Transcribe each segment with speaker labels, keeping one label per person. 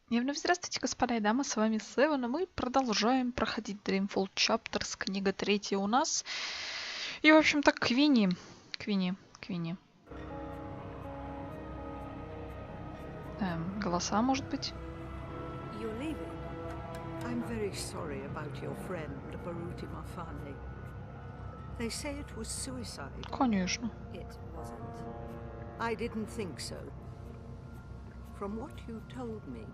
Speaker 1: И вновь здравствуйте, господа и дамы, с вами Севен, и мы продолжаем проходить Dreamfall Chapters, книга третья у нас. И, в общем-то, Квинни. Голоса, может быть?
Speaker 2: You're leaving? I'm very sorry about your friend, Baruti Mafane. They say it was suicide.
Speaker 1: Конечно.
Speaker 2: It wasn't. I didn't think so. From what you told me,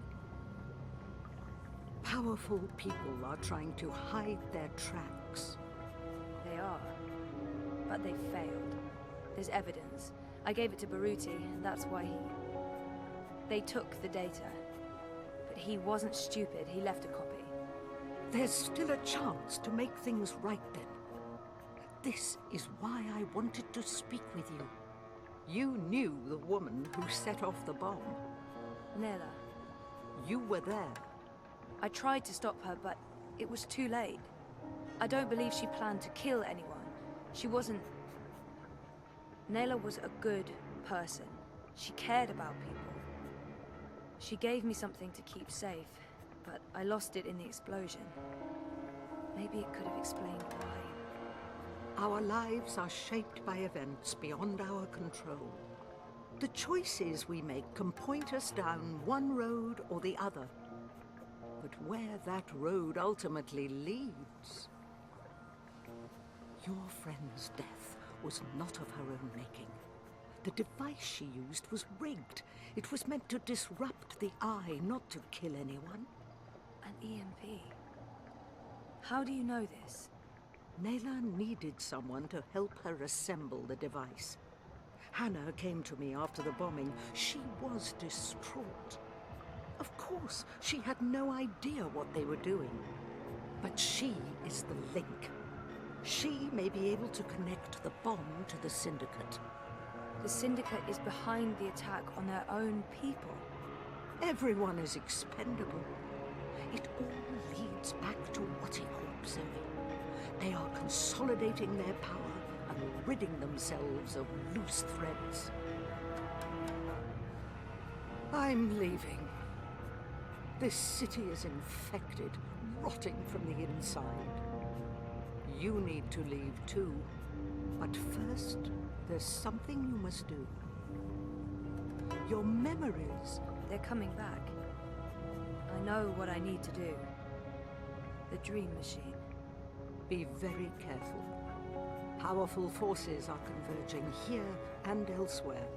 Speaker 2: powerful people are trying to hide their tracks.
Speaker 3: They are, but they failed. There's evidence. I gave it to Baruti, that's why They took the data. But he wasn't stupid, he left a copy.
Speaker 2: There's still a chance to make things right then. This is why I wanted to speak with you. You knew the woman who set off the bomb.
Speaker 3: Nella.
Speaker 2: You were there.
Speaker 3: I tried to stop her, but it was too late. I don't believe she planned to kill anyone. She wasn't... Nella was a good person. She cared about people. She gave me something to keep safe, but I lost it in the explosion. Maybe it could have explained why.
Speaker 2: Our lives are shaped by events beyond our control. The choices we make can point us down one road or the other. But where that road ultimately leads... Your friend's death was not of her own making. The device she used was rigged. It was meant to disrupt the eye, not to kill anyone.
Speaker 3: An EMP? How do you know this?
Speaker 2: Nela needed someone to help her assemble the device. Hannah came to me after the bombing. She was distraught. Of course, she had no idea what they were doing. But she is the link. She may be able to connect the bomb to the Syndicate.
Speaker 3: The Syndicate is behind the attack on their own people.
Speaker 2: Everyone is expendable. It all leads back to Wattycorp, Zoe. They are consolidating their power and ridding themselves of loose threads. I'm leaving. This city is infected, rotting from the inside. You need to leave too. But first, there's something you must do. Your memories...
Speaker 3: They're coming back. I know what I need to do. The dream machine.
Speaker 2: Be very careful. Powerful forces are converging here and elsewhere.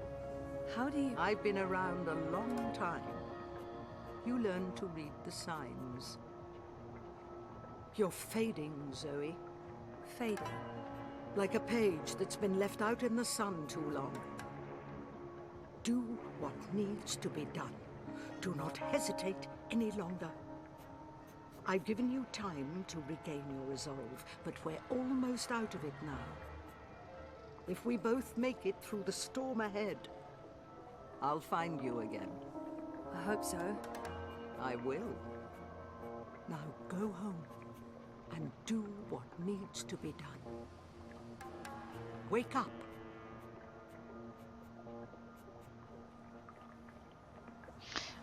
Speaker 3: How do you...
Speaker 2: I've been around a long time. You learn to read the signs. You're fading, Zoe.
Speaker 3: Fading?
Speaker 2: Like a page that's been left out in the sun too long. Do what needs to be done. Do not hesitate any longer. I've given you time to regain your resolve, but we're almost out of it now. If we both make it through the storm ahead, I'll find you again.
Speaker 3: I hope so.
Speaker 2: I will. Now go home and do what needs to be done. Wake up.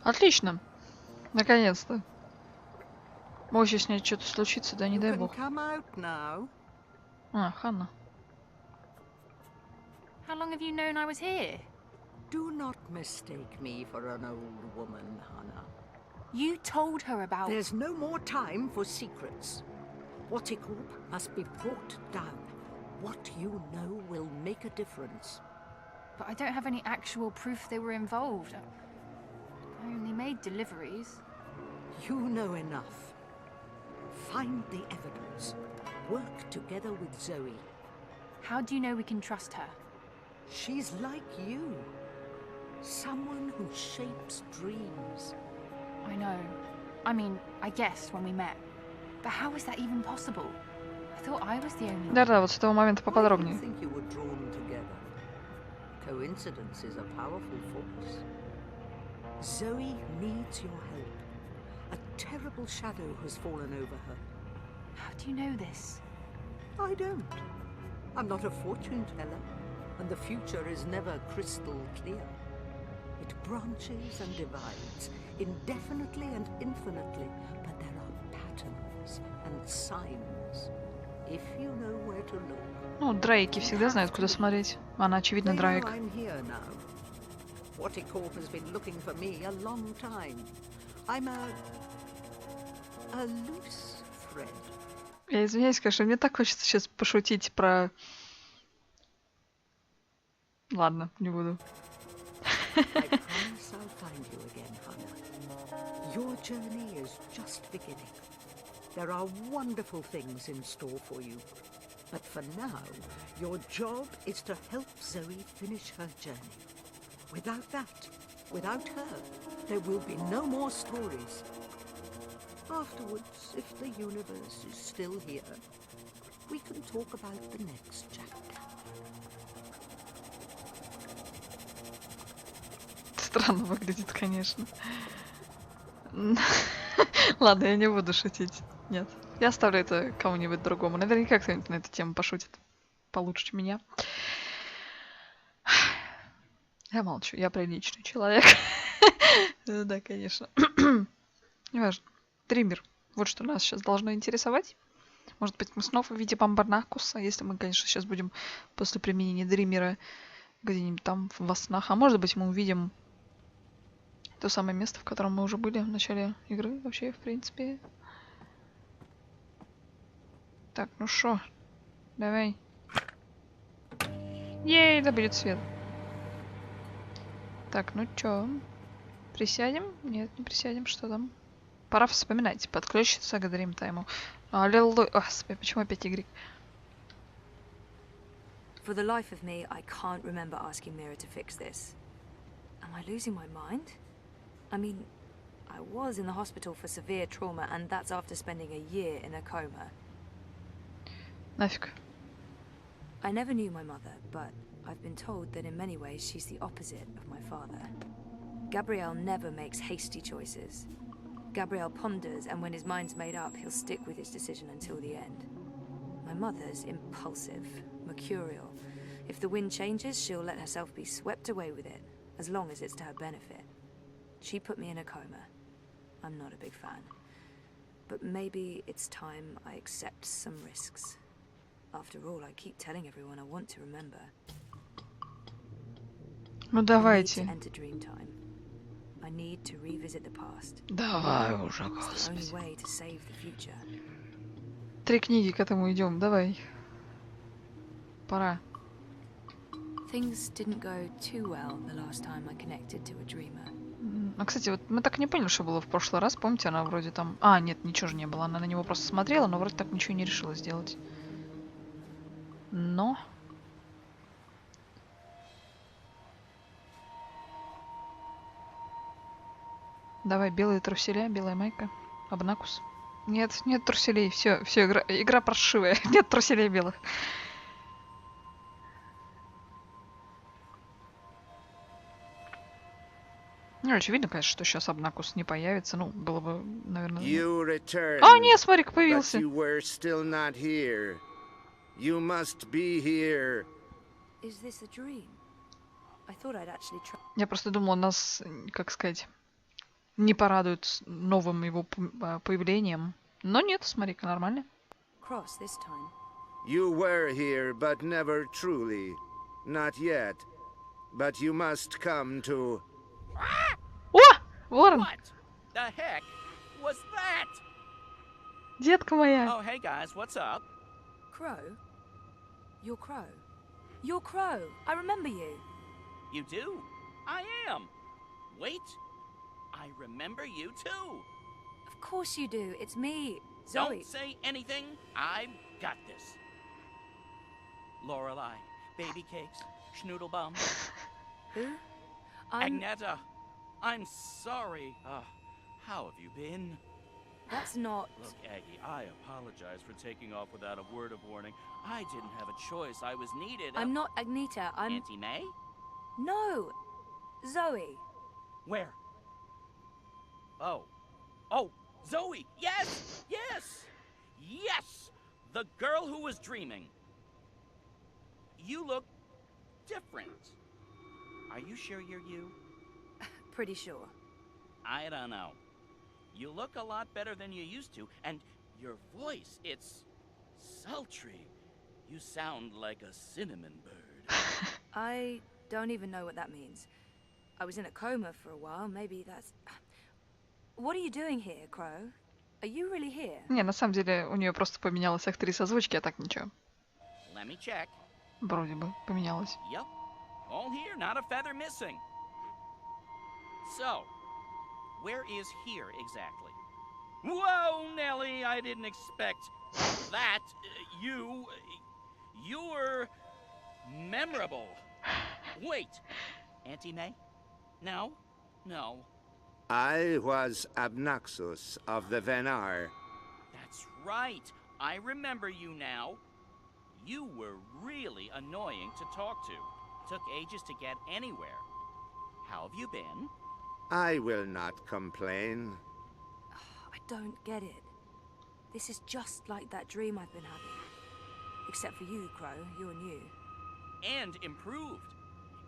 Speaker 1: Отлично. Наконец-то. Может, с ней что-то случится, да не дай бог. А, Ханна.
Speaker 4: How long have you known I was here?
Speaker 2: Do not mistake me for an old woman, Hannah.
Speaker 4: You told her about...
Speaker 2: There's no more time for secrets. Wattycorp must be brought down. What you know will make a difference.
Speaker 4: But I don't have any actual proof they were involved. I only made deliveries.
Speaker 2: You know enough. Find the evidence. Work together with Zoe.
Speaker 4: How do you know we can trust her?
Speaker 2: She's like you. Someone who shapes dreams.
Speaker 4: I know. I mean, I guessed when we met. But how is that even possible? I thought I was the only one.
Speaker 1: Да-да, вот с этого момента поподробнее.
Speaker 2: I think you were drawn together. Coincidence is a powerful force. Zoe needs your help. A terrible shadow has fallen over her.
Speaker 4: How do you know this?
Speaker 2: I don't. I'm not a fortune teller, and the future is never crystal clear. It branches and divides, indefinitely and infinitely, but there are patterns and signs, if you know where to look.
Speaker 1: Ну, Дрейки всегда знают, куда смотреть. Она, очевидно,
Speaker 2: They know
Speaker 1: Дрейк.
Speaker 2: I'm here now. Watticorp has been looking for me a long time. I'm a loose thread.
Speaker 1: Я извиняюсь, конечно, мне так хочется сейчас пошутить про... Ладно, не буду.
Speaker 2: I promise I'll find you again, Hannah. Your journey is just beginning. There are wonderful things in store for you. But for now, your job is to help Zoe finish her journey. Without that, without her, there will be no more stories. Afterwards, if the universe is still here, we can talk about the next chapter.
Speaker 1: Странно выглядит, конечно. Ладно, я не буду шутить. Нет. Я оставлю это кому-нибудь другому. Наверняка кто-нибудь на эту тему пошутит получше, чем меня. Я молчу, я приличный человек. Да, конечно. Неважно. Дример. Вот что нас сейчас должно интересовать. Может быть, мы снова видим Амбарнакуса, если мы, конечно, сейчас будем после применения Дримера где-нибудь там во снах. А может быть, мы увидим то самое место, в котором мы уже были в начале игры, вообще, в принципе. Так, ну шо? Давай. Ей, да будет свет. Так, ну чё? Присядем? Нет, не присядем. Что там? Пора вспоминать. Подключиться к дримтайму. Аллилуйя. Господи, почему опять игры?
Speaker 3: For the life of me, I can't remember asking Mira to fix this. Am I losing my mind? I mean, I was in the hospital for severe trauma, and that's after spending a year in a coma.
Speaker 1: Нафиг.
Speaker 3: I never knew my mother, but I've been told that in many ways she's the opposite of my father. Gabriel never makes hasty choices. Gabriel ponders, and when his mind's made up, he'll stick with his decision until the end. My mother's impulsive, mercurial. If the wind changes, she'll let herself be swept away with it, as long as it's to her benefit. She put me in a coma. I'm not a big fan. But maybe it's time I accept some risks. After all, I keep telling everyone I want to remember.
Speaker 1: Ну
Speaker 3: I need to
Speaker 1: давайте.
Speaker 3: enter Dreamtime. I need to revisit the past.
Speaker 1: Давай уже,
Speaker 3: It's the only
Speaker 1: господи.
Speaker 3: way to save the future.
Speaker 1: 3 книги к этому идем. Давай. Пора.
Speaker 3: Things didn't go too well the last time I connected to a dreamer.
Speaker 1: А, кстати, вот мы так и не поняли, что было в прошлый раз. Помните, она вроде там... А, нет, ничего же не было. Она на него просто смотрела, но вроде так ничего не решила сделать. Но... Давай, белые труселя, белая майка. Обнакус. Нет, нет труселей. Все, игра паршивая. Нет труселей белых. Ну, очевидно, конечно, что сейчас Обнакус не появится. Ну, было бы, наверное...
Speaker 5: You returned,
Speaker 1: А, нет, смотри-ка,
Speaker 5: but
Speaker 1: появился.
Speaker 5: you were still not here. You must be here.
Speaker 3: Is this a dream? I thought I'd actually try.
Speaker 1: Я просто думала, нас, как сказать, не порадуют с новым его появлением. Но нет, смотри-ка, нормально.
Speaker 3: Cross this time.
Speaker 5: You were here, but never truly. Not yet. But you must come to...
Speaker 1: О! Ворон!
Speaker 6: What the heck was that?
Speaker 1: Детка моя!
Speaker 6: Oh, hey guys, what's up?
Speaker 3: Crow? You're Crow. You're Crow. I remember you.
Speaker 6: You do? I am. Wait, I remember you too.
Speaker 3: Of course you do. It's me, Zoe.
Speaker 6: Don't say anything. I've got this. Lorelei, baby cakes, schnoodlebum,
Speaker 3: Who? I'm.
Speaker 6: Agneta. I'm sorry. How have you been?
Speaker 3: That's not.
Speaker 6: Look, Aggie, I apologize for taking off without a word of warning. I didn't have a choice. I was needed.
Speaker 3: I'm not Agneta. I'm.
Speaker 6: Auntie May?
Speaker 3: No! Zoe.
Speaker 6: Where? Oh. Oh, Zoe! Yes! Yes! Yes! The girl who was dreaming. You look different. Are you sure you're you?
Speaker 3: pretty sure.
Speaker 6: I don't know. You look a lot better than you used to, and your voice, it's sultry. You sound like a cinnamon bird.
Speaker 3: I don't even know what that means. I was in a coma for a while, maybe that's... What are you doing here, Crow? Are you really here?
Speaker 1: Не, на самом деле у нее просто поменялась актриса озвучки, а так ничего.
Speaker 6: Let me check.
Speaker 1: Вроде бы поменялась.
Speaker 6: Yep. All here, not a feather missing. So, where is here exactly? Whoa, Nellie, I didn't expect that. You're memorable. Wait, Auntie May? No, no.
Speaker 5: I was Abnaxus of the Venar.
Speaker 6: That's right. I remember you now. You were really annoying to talk to. Took ages to get anywhere. How have you been?
Speaker 5: I will not complain.
Speaker 3: I don't get it. This is just like that dream I've been having. Except for you, Crow. You're new.
Speaker 6: And improved.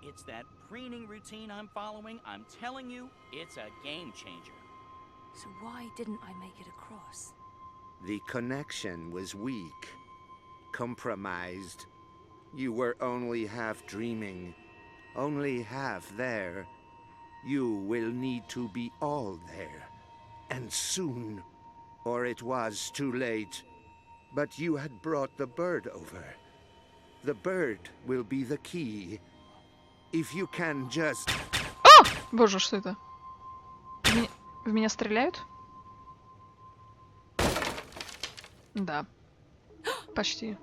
Speaker 6: It's that preening routine I'm following. I'm telling you, it's a game changer.
Speaker 3: So why didn't I make it across?
Speaker 5: The connection was weak, compromised. You were only half dreaming, only half there. You will need to be all there, and soon, or it was too late. But you had brought the bird over. The bird will be the key. If you can just...
Speaker 1: А! Боже, что это? В меня стреляют? Да. Почти.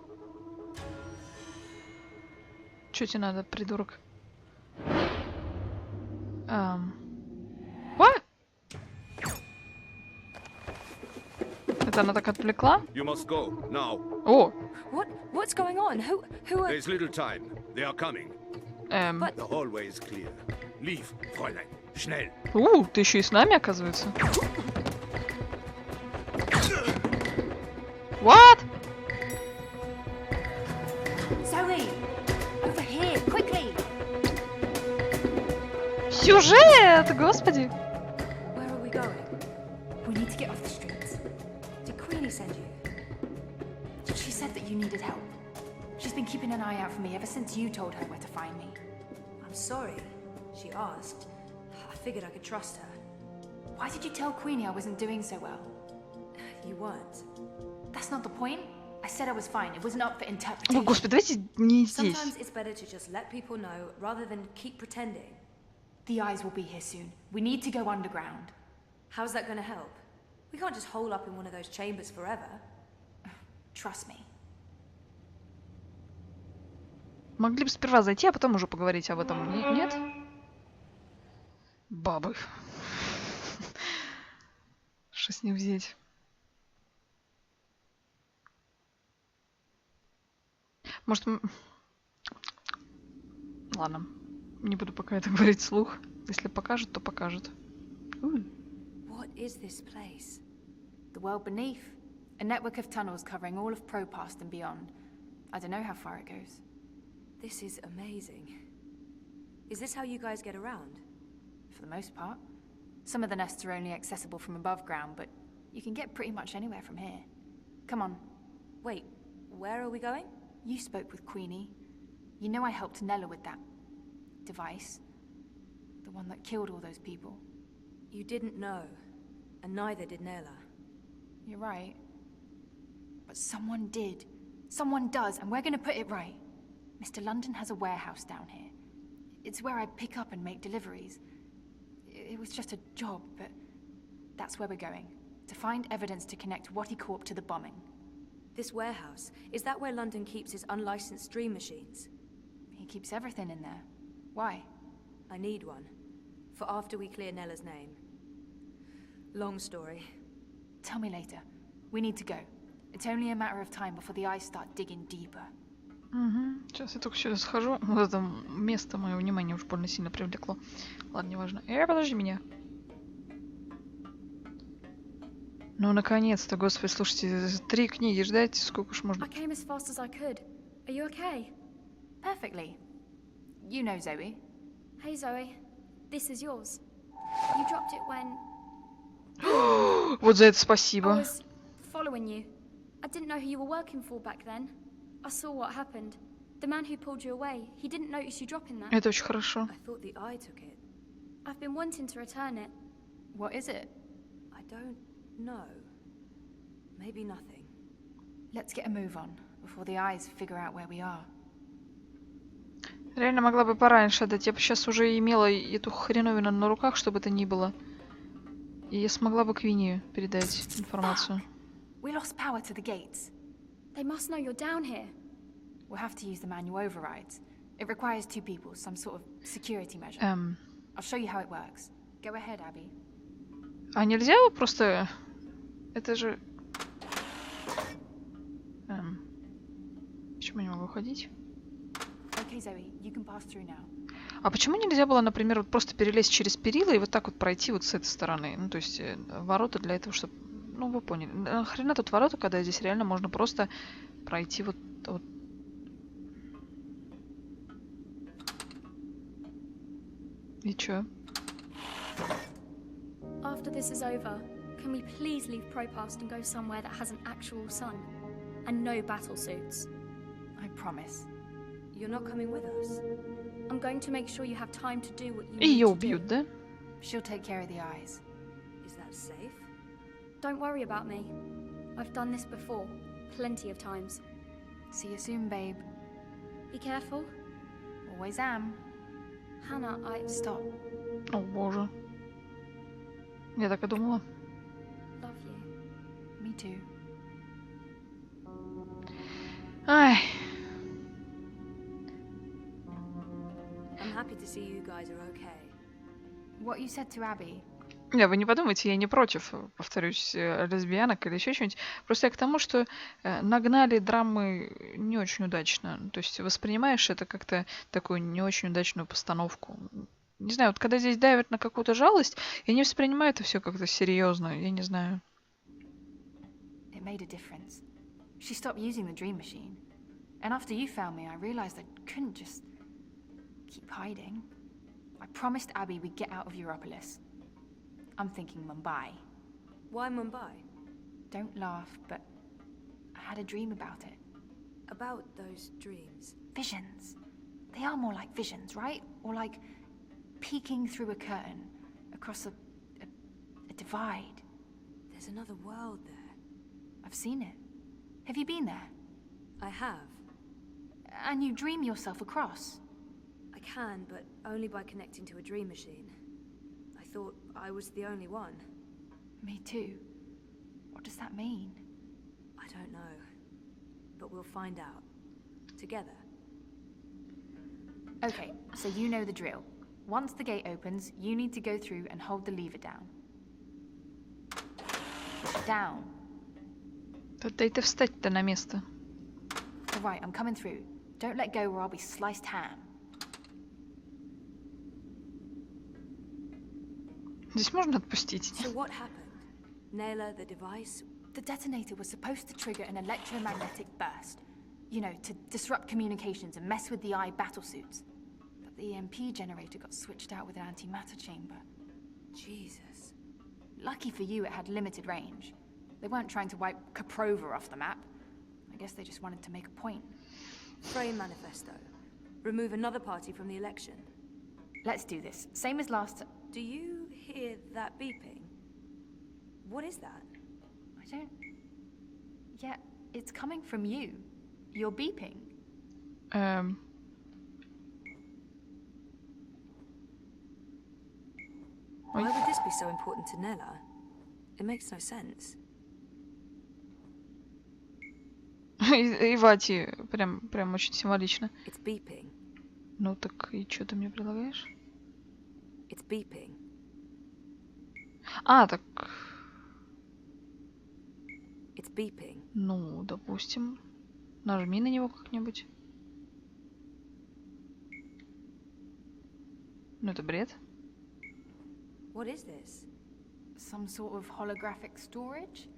Speaker 1: Чё тебе надо, придурок? What? Это она так отвлекла?
Speaker 7: You must go now.
Speaker 1: О!
Speaker 3: What's going on? Who are...
Speaker 7: There's little time. They are coming.
Speaker 3: But...
Speaker 5: The hallway is clear.
Speaker 7: Leave, Fräulein. Schnell.
Speaker 1: Ты еще и с нами, оказывается. What?
Speaker 4: Zoe! Over here, quickly!
Speaker 1: Сюжет, господи!
Speaker 3: Where are we going?
Speaker 4: We need to get off the streets.
Speaker 3: Did Queenie send you?
Speaker 4: She said that you needed help. She's been keeping an eye out for me ever since you told her where to find me.
Speaker 3: I'm sorry. She asked. I figured I could trust her.
Speaker 4: Why did you tell Queenie I wasn't doing so well?
Speaker 3: You weren't.
Speaker 4: That's not the point. I said I was fine. It wasn't up for interpretation.
Speaker 1: О, господи, давайте не здесь.
Speaker 3: Sometimes it's better to just let people know rather than keep pretending.
Speaker 4: The eyes will be here soon. We need to go underground.
Speaker 3: How's that going to help? We can't just hole up in one of those chambers forever.
Speaker 4: Trust me.
Speaker 1: Могли бы сперва зайти, а потом уже поговорить об этом. Нет? Бабы. Что с них взять? Может... Ладно. Не буду пока это говорить вслух. Если покажет, то покажет.
Speaker 3: What is this place?
Speaker 4: The world beneath. A network of tunnels covering all of Propast and beyond. I don't know how far it goes.
Speaker 3: This is amazing. Is this how you guys get around?
Speaker 4: For the most part. Some of the nests are only accessible from above ground, but you can get pretty much anywhere from here. Come on.
Speaker 3: Wait, where are we going?
Speaker 4: You spoke with Queenie. You know I helped Nella with that device. The one that killed all those people.
Speaker 3: You didn't know, and neither did Nella.
Speaker 4: You're right. But someone did. Someone does, and we're gonna put it right. Mr. London has a warehouse down here. It's where I pick up and make deliveries. It was just a job, but that's where we're going. To find evidence to connect Watty Corp to the bombing.
Speaker 3: This warehouse, is that where London keeps his unlicensed dream machines?
Speaker 4: He keeps everything in there. Why?
Speaker 3: I need one. For after we clear Nella's name. Long story.
Speaker 4: Tell me later. We need to go. It's only a matter of time before the eyes start digging deeper.
Speaker 1: Сейчас я только сюда схожу. Вот это место мое внимание уж больно сильно привлекло. Ладно, неважно. Подожди меня. Ну, наконец-то, господи, слушайте, 3 книги ждать, сколько уж можно...
Speaker 4: I came as fast as I could. Are you okay? Perfectly. You know Zoe.
Speaker 8: Hey Zoe, this is yours.
Speaker 1: Вот за это
Speaker 8: I
Speaker 1: спасибо.
Speaker 8: was following you. I didn't know who you were working for back then. I saw what happened. The man who pulled you away, he didn't notice you dropping that.
Speaker 1: Это очень хорошо.
Speaker 3: I thought the eye took it.
Speaker 8: I've been wanting to return it.
Speaker 4: What is it?
Speaker 3: I don't know. Maybe nothing.
Speaker 4: Let's get a move on before the eyes figure out where we are.
Speaker 1: Реально могла бы пораньше отдать. Я бы сейчас уже имела эту хреновину на руках, чтобы это ни было. И я смогла бы Квинни передать информацию.
Speaker 4: We lost power to the gates.
Speaker 8: They must know you're down here.
Speaker 4: We'll have to use the manual overrides. It requires 2 people, some sort of security measure. I'll show you how it works. Go ahead, Abby.
Speaker 1: А нельзя его просто... Это же... Почему я не могу ходить?
Speaker 4: Okay, Zoe, you can pass through now.
Speaker 1: А почему нельзя было, например, вот просто перелезть через перила и вот так вот пройти вот с этой стороны? Ну, то есть ворота для этого, чтобы... Ну, вы поняли. Нахрена тут ворота, когда здесь реально можно просто пройти вот... И чё?
Speaker 8: After this is over, can we please leave Propast and go somewhere that has an actual sun? And no battle suits?
Speaker 4: I promise.
Speaker 3: You're not coming with us?
Speaker 8: I'm going to make sure you have time to do what you
Speaker 1: И
Speaker 8: need
Speaker 1: её
Speaker 8: to do.
Speaker 1: убьют, да?
Speaker 4: She'll take care of the eyes.
Speaker 3: Is that safe?
Speaker 8: Don't worry about me. I've done this before, plenty of times.
Speaker 4: See you soon, babe.
Speaker 8: Be careful.
Speaker 4: Always am.
Speaker 8: Hannah,
Speaker 4: Stop.
Speaker 1: О, боже. Я так и думала.
Speaker 8: love you.
Speaker 4: Me too.
Speaker 1: Ай.
Speaker 3: I'm happy to see you guys are okay.
Speaker 4: What you said to Abby.
Speaker 1: Не, вы не подумайте, я не против, повторюсь, лесбиянок или еще что-нибудь. Просто я к тому, что нагнали драмы не очень удачно. То есть воспринимаешь это как-то такую не очень удачную постановку. Не знаю, вот когда здесь давят на какую-то жалость, я не воспринимаю это все как-то серьезно. Я не знаю.
Speaker 4: It made a difference. She stopped using the dream machine. And after you found me, I realized I couldn't just keep hiding. I promised Abby we'd get out of Europolis. I'm thinking Mumbai.
Speaker 3: Why Mumbai?
Speaker 4: Don't laugh, but I had a dream about it.
Speaker 3: About those dreams.
Speaker 4: Visions. They are more like visions, right? Or like peeking through a curtain across a divide.
Speaker 3: There's another world there.
Speaker 4: I've seen it. Have you been there?
Speaker 3: I have.
Speaker 4: And you dream yourself across?
Speaker 3: I can, but only by connecting to a dream machine. I thought I was the only one.
Speaker 4: Me too. What does that mean?
Speaker 3: I don't know. But we'll find out. Together.
Speaker 4: Okay, so you know the drill. Once the gate opens, you need to go through and hold the lever down. Down.
Speaker 1: Дайте встать-то на место.
Speaker 4: All right, I'm coming through. Don't let go or I'll be sliced ham.
Speaker 1: Здесь можно отпустить?
Speaker 3: So what happened? Naylor, the device?
Speaker 4: The detonator was supposed to trigger an electromagnetic burst. You know, to disrupt communications and mess with the eye battlesuits. But the EMP generator got switched out with an antimatter chamber.
Speaker 3: Jesus.
Speaker 4: Lucky for you, it had limited range. They weren't trying to wipe Koprova off the map. I guess they just wanted to make a point.
Speaker 3: Frame manifesto. Remove another party from the election.
Speaker 4: Let's do this. Same as last...
Speaker 3: Do you hear that beeping? What is that?
Speaker 4: I don't... Yeah, it's coming from you. You're beeping.
Speaker 3: Why would this be so important to Nella? It makes no sense.
Speaker 1: И Вати прям очень символично.
Speaker 3: It's beeping.
Speaker 1: Ну так и что ты мне предлагаешь?
Speaker 3: It's beeping.
Speaker 1: А, так...
Speaker 3: It's beeping.
Speaker 1: Ну, допустим. Нажми на него как-нибудь. Ну, это бред.
Speaker 3: What is this?
Speaker 4: Some sort of holographic storage?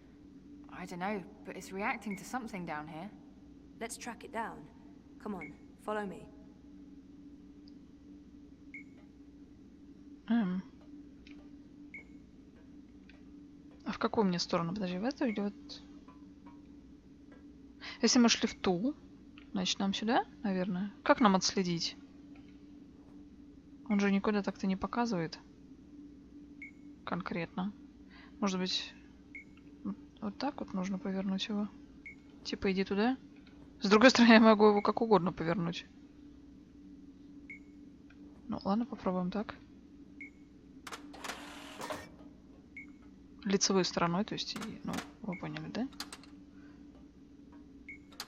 Speaker 4: I don't know, but it's reacting to something down here.
Speaker 3: Let's track it down. Come on, follow me.
Speaker 1: А в какую мне сторону? Подожди, в эту или вот... Если мы шли в ту, значит, нам сюда, наверное. Как нам отследить? Он же никуда так-то не показывает. Конкретно. Может быть, вот так вот нужно повернуть его? Типа, иди туда. С другой стороны, я могу его как угодно повернуть. Ну, ладно, попробуем так. Лицевой стороной, то есть, ну, вы поняли, да?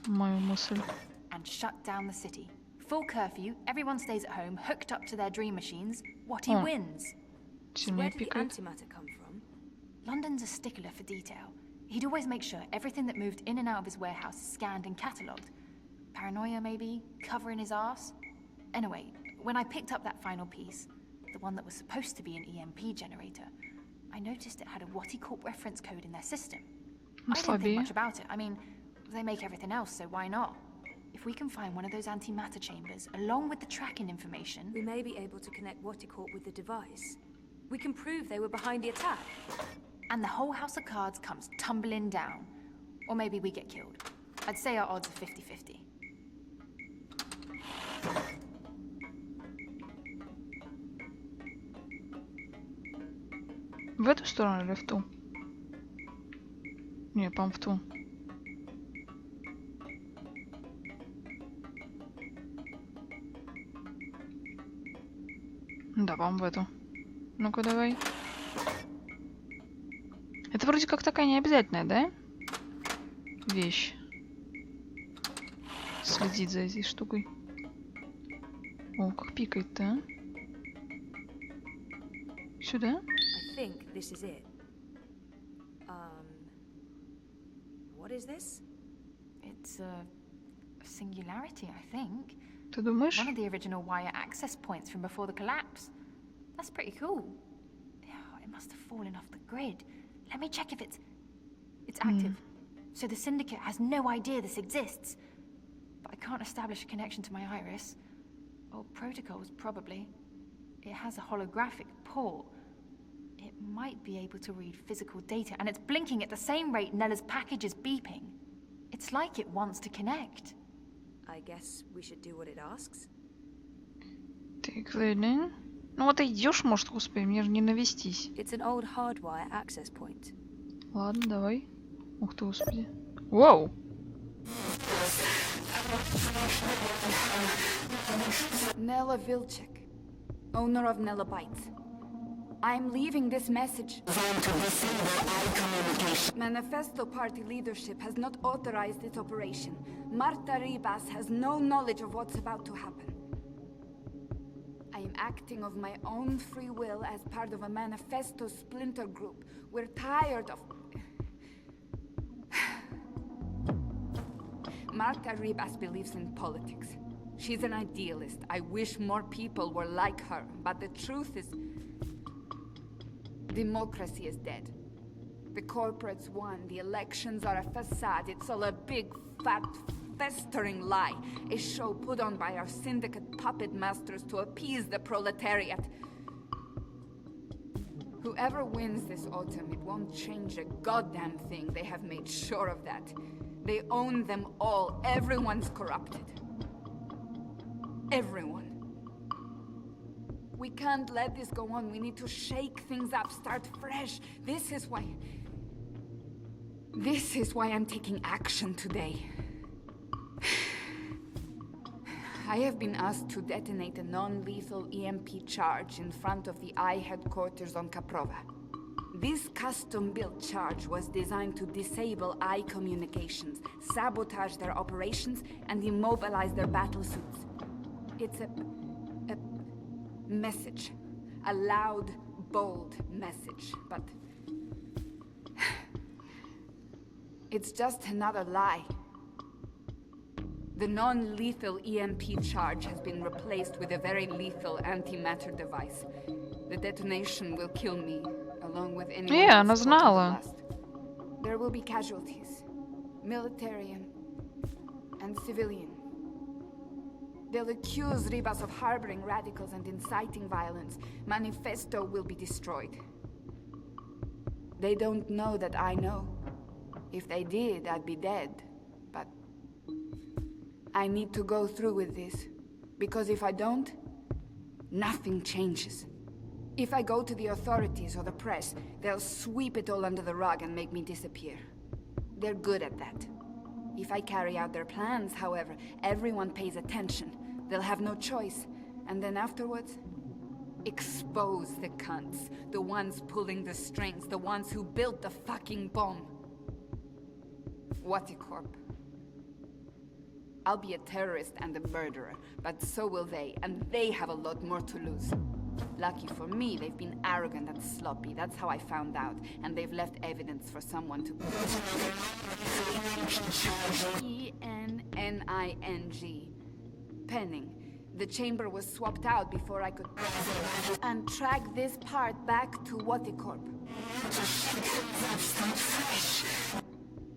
Speaker 1: Мою мысль.
Speaker 4: And shut down the city. Full curfew, everyone stays at home, hooked up to their dream machines. What he wins.
Speaker 3: So where did the antimatter come from?
Speaker 4: London's a stickler for detail. He'd always make sure everything that moved in and out of his warehouse is scanned and catalogued. Paranoia, maybe? Covering his arse? Anyway, when I picked up that final piece, the one that was supposed to be an EMP generator, I noticed it had a Watty Corp reference code in their system. I didn't think much about it. I mean, they make everything else, so why not? If we can find one of those antimatter chambers, along with the tracking information...
Speaker 3: We may be able to connect Watticorp with the device. We can prove they were behind the attack.
Speaker 4: And the whole house of cards comes tumbling down. Or maybe we get killed. I'd say our odds are 50-50.
Speaker 1: В эту сторону или в ту? Не, по-моему, в ту. Да, по-моему, в эту. Ну-ка, давай. Это вроде как такая необязательная, да? Вещь. Следить за этой штукой. О, как пикает-то, а? Сюда?
Speaker 3: I think this is it. What is this?
Speaker 4: It's a singularity, I think.
Speaker 1: Ты думаешь?
Speaker 4: One of the original wire access points from before the collapse. That's pretty cool. Oh, it must have fallen off the grid. Let me check if it's active. So the Syndicate has no idea this exists. But I can't establish a connection to my iris. Or protocols, probably. It has a holographic port. It might be able to read physical data, and it's blinking at the same rate Nella's package is beeping. It's like it wants to connect.
Speaker 3: I guess we should do what it asks.
Speaker 1: Так, ладно. Ну вот идешь, может, господи, мне же не навестись.
Speaker 3: It's an old hardwire access point.
Speaker 1: Ладно, давай. Ух ты, господи. Вау!
Speaker 9: Nella Vilcek, owner of Nella Bytes. I'm leaving this message. Manifesto Party leadership has not authorized this operation. Marta Ribas has no knowledge of what's about to happen. I am acting of my own free will as part of a Manifesto splinter group. We're tired of... Marta Ribas believes in politics. She's an idealist. I wish more people were like her, but the truth is... Democracy is dead. The corporates won. The elections are a facade. It's all a big, fat, festering lie. A show put on by our syndicate puppet masters to appease the proletariat. Whoever wins this autumn, it won't change a goddamn thing. They have made sure of that. They own them all. Everyone's corrupted. Everyone. We can't let this go on. We need to shake things up, start fresh. This is why I'm taking action today. I have been asked to detonate a non-lethal EMP charge in front of the I headquarters on Caprova. This custom-built charge was designed to disable I communications, sabotage their operations, and immobilize their battlesuits. It's a message. A loud, bold message, but... it's just another lie. The non-lethal EMP charge has been replaced with a very lethal antimatter device. The detonation will kill me, along with anyone
Speaker 1: она
Speaker 9: else caught in the
Speaker 1: знала.
Speaker 9: blast. There will be casualties. Military and civilian. They'll accuse Ribas of harboring radicals and inciting violence. Manifesto will be destroyed. They don't know that I know. If they did, I'd be dead. But I need to go through with this. Because if I don't, nothing changes. If I go to the authorities or the press, they'll sweep it all under the rug and make me disappear. They're good at that. If I carry out their plans, however, everyone pays attention. They'll have no choice. And then afterwards, expose the cunts. The ones pulling the strings, the ones who built the fucking bomb. Waticorp. I'll be a terrorist and a murderer, but so will they, and they have a lot more to lose. Lucky for me, they've been arrogant and sloppy. That's how I found out. And they've left evidence for someone to... E-N-N-I-N-G. Penning. The chamber was swapped out before I could... And track this part back to Waticorp.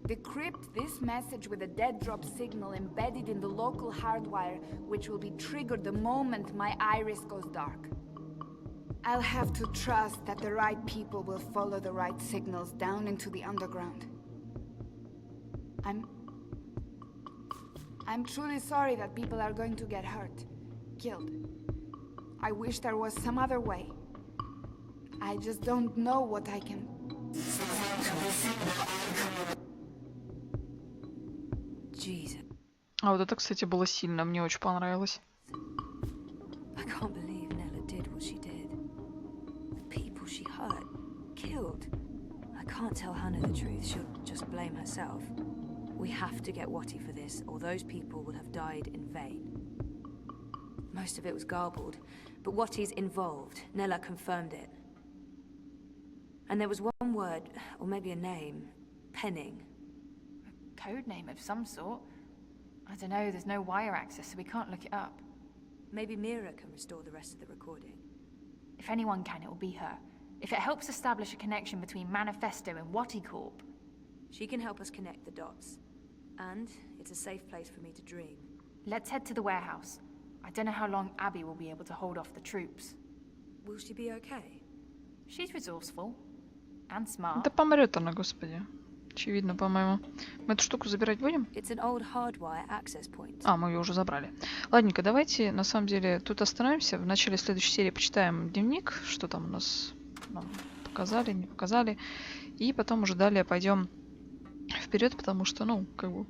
Speaker 9: Decrypt this message with a dead drop signal embedded in the local hardwire, which will be triggered the moment my iris goes dark. I'll have to trust that the right people will follow the right signals down into the underground. I'm truly sorry that people are going to get hurt, killed. I wish there was some other way. I just don't know what I can...
Speaker 3: Jesus.
Speaker 1: А вот это, кстати, было сильно. Мне очень понравилось.
Speaker 3: I can't believe Nella did what she did. The people she hurt, killed. I can't tell Hannah the truth. She'll just blame herself. We have to get Watty for this, or those people will have died in vain. Most of it was garbled, but Watty's involved. Nella confirmed it. And there was one word, or maybe a name. Penning.
Speaker 4: Code name of some sort. I don't know, there's no wire access, so we can't look it up.
Speaker 3: Maybe Mira can restore the rest of the recording.
Speaker 4: If anyone can, it will be her. If it helps establish a connection between Manifesto and Watty Corp.
Speaker 3: She can help us connect the dots. And it's a safe place for me to dream.
Speaker 4: Let's head to the warehouse. I don't know how long Abby will be able to hold off the troops.
Speaker 3: Will she be okay?
Speaker 4: She's resourceful. And smart.
Speaker 1: Да помрет она, господи. Очевидно, по-моему. Мы эту штуку забирать будем?
Speaker 3: It's an old hardwire access point.
Speaker 1: А, мы ее уже забрали. Ладненько, давайте, на самом деле, тут остановимся. В начале следующей серии почитаем дневник, что там у нас нам показали, не показали. И потом уже далее пойдем вперед, потому что, ну, как бы,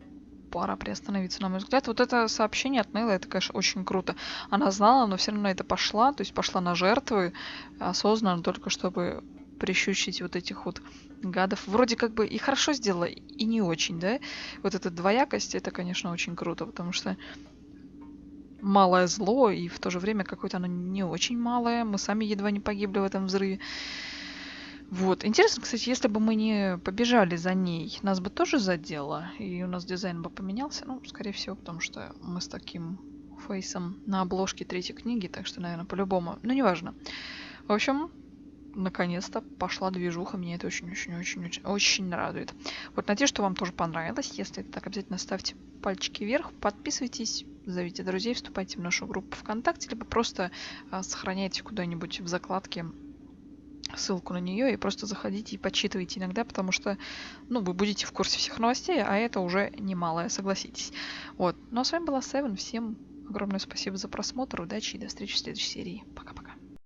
Speaker 1: пора приостановиться, на мой взгляд. Вот это сообщение от Неллы, это, конечно, очень круто. Она знала, но все равно это пошла, то есть пошла на жертвы осознанно, только чтобы прищучить вот этих вот гадов. Вроде как бы и хорошо сделала, и не очень, да? Вот эта двоякость, это, конечно, очень круто, потому что малое зло, и в то же время какое-то оно не очень малое. Мы сами едва не погибли в этом взрыве. Вот. Интересно, кстати, если бы мы не побежали за ней, нас бы тоже задело, и у нас дизайн бы поменялся. Ну, скорее всего, потому что мы с таким фейсом на обложке третьей книги, так что, наверное, по-любому. Но неважно. В общем, наконец-то пошла движуха, меня это очень-очень-очень радует. Вот, надеюсь, что вам тоже понравилось. Если это так, обязательно ставьте пальчики вверх, подписывайтесь, зовите друзей, вступайте в нашу группу ВКонтакте, либо просто сохраняйте куда-нибудь в закладке ссылку на нее и просто заходите и почитывайте иногда, потому что, ну, вы будете в курсе всех новостей, а это уже немалое, согласитесь. Вот. Ну, а с вами была Seven. Всем огромное спасибо за просмотр, удачи и до встречи в следующей серии. Пока-пока.